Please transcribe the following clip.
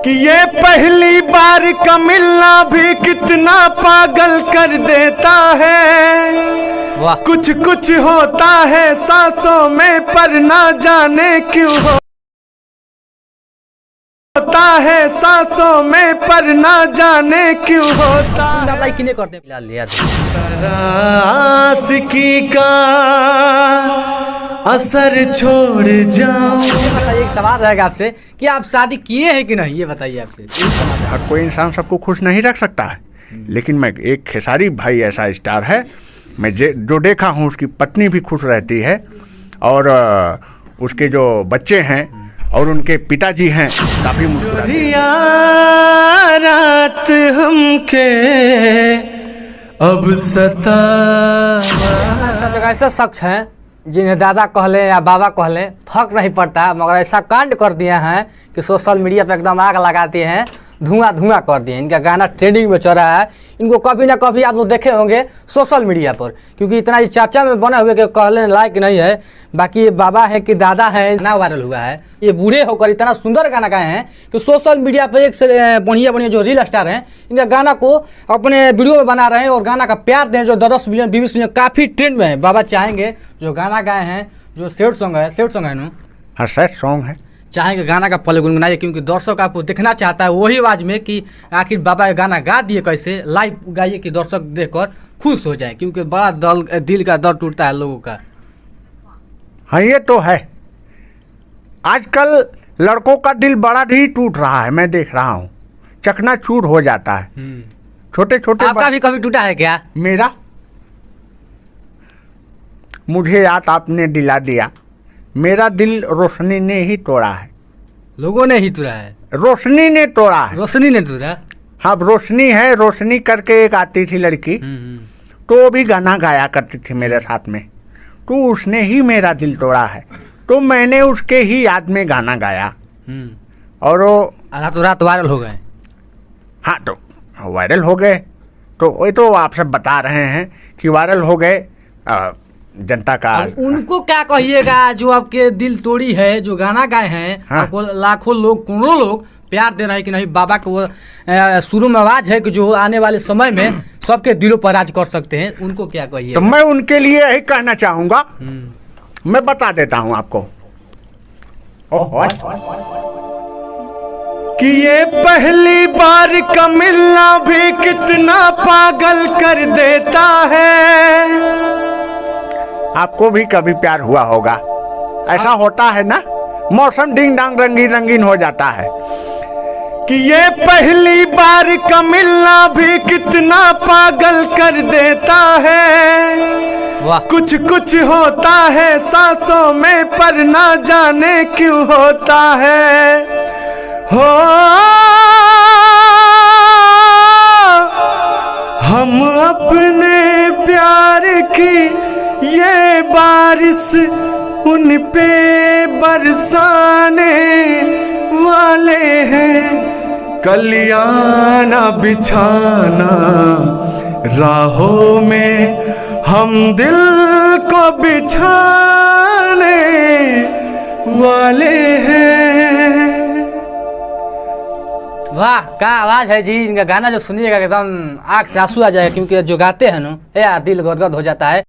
कि ये पहली बार का मिलना भी कितना पागल कर देता है। कुछ कुछ होता है सांसों में पर ना जाने क्यों होता है सांसों में पर ना जाने क्यों होता है। आशिकी का असर छोड़ जाऊं। एक सवाल रहेगा आपसे कि आप शादी किए हैं कि नहीं, ये बताइए आपसे। हर कोई इंसान सबको खुश नहीं रख सकता है, लेकिन मैं एक खेसारी भाई ऐसा स्टार है, मैं जो देखा हूँ उसकी पत्नी भी खुश रहती है और उसके जो बच्चे हैं और उनके पिताजी हैं काफी मुस्कुराते हैं। रात हमके अब सता ऐसा शख्स हैं जिन्हें दादा कह लें या बाबा कह लें फर्क नहीं पड़ता, मगर ऐसा कांड कर दिए हैं कि सोशल मीडिया पर एकदम आग लगाते हैं, धुआं धुआं कर दिए। इनका गाना ट्रेंडिंग में चल रहा है, इनको कभी ना कभी आप लोग देखे होंगे सोशल मीडिया पर, क्योंकि इतना ये चर्चा में बने हुए कि कहने लायक नहीं है। बाकी ये बाबा है कि दादा है, ना वायरल हुआ है। ये बूढ़े होकर इतना सुंदर गाना गाए हैं कि सोशल मीडिया पर एक से बढ़िया बढ़िया जो रील स्टार हैं इनका गाना को अपने वीडियो में बना रहे हैं और गाना का प्यार दें, जो 10 मिलियन 20 मिलियन काफ़ी ट्रेंड में है। बाबा चाहेंगे जो गाना गाए हैं, जो सैड सॉन्ग है ना, हाँ सैड सॉन्ग है, चाहेंगे गाना का पहले गुनगुनाइए, क्योंकि दर्शक आपको देखना चाहता है वही आवाज़ में कि आखिर बाबा ये गाना गा दिए कैसे। लाइव गाइए कि दर्शक देखकर खुश हो जाए, क्योंकि बड़ा दिल का दर्द टूटता है लोगों का। हाँ ये तो है, आजकल लड़कों का दिल बड़ा ही टूट रहा है, मैं देख रहा हूँ, चकनाचूर हो जाता है। छोटे छोटे आपका भी कभी टूटा है क्या? मेरा, मुझे याद आपने दिला दिया, मेरा दिल रोशनी ने ही तोड़ा है। लोगों ने ही तोड़ा है? रोशनी ने तोड़ा है। रोशनी ने तोड़ा? हाँ रोशनी है, रोशनी करके एक आती थी लड़की, तो वो भी गाना गाया करती थी मेरे साथ में, तो उसने ही मेरा दिल तोड़ा है, तो मैंने उसके ही याद में गाना गाया और वो रातों रात वायरल हो गए। हाँ तो वायरल हो गए, तो वही तो आप सब बता रहे हैं कि वायरल हो गए जनता का। उनको क्या कहिएगा जो आपके दिल तोड़ी है, जो गाना गाए हैं? हाँ? आपको लाखों लोग करोड़ों लोग प्यार दे रहे हैं कि नहीं, बाबा को वो शुरू में आवाज है कि जो आने वाले समय में सबके दिलों पर राज कर सकते हैं, उनको क्या कहिए? तो मैं उनके लिए यही कहना चाहूंगा, मैं बता देता हूं आपको कि ये पहली बार का मिलना भी कितना पागल कर देता है। आपको भी कभी प्यार हुआ होगा, ऐसा होता है ना, मौसम डिंग डांग रंगीन रंगीन हो जाता है। कि ये पहली बार का मिलना भी कितना पागल कर देता है। कुछ कुछ होता है सांसों में पर ना जाने क्यों होता है। हो हम अपने प्यार की ये बारिश उन पे बरसाने वाले हैं, कलियाना बिछाना राहों में हम दिल को बिछाने वाले हैं। वाह क्या आवाज है जी, इनका गाना जो सुनिएगा एकदम आँख से आंसू आ जाएगा, क्योंकि जो गाते हैं ना यार दिल गदगद हो जाता है।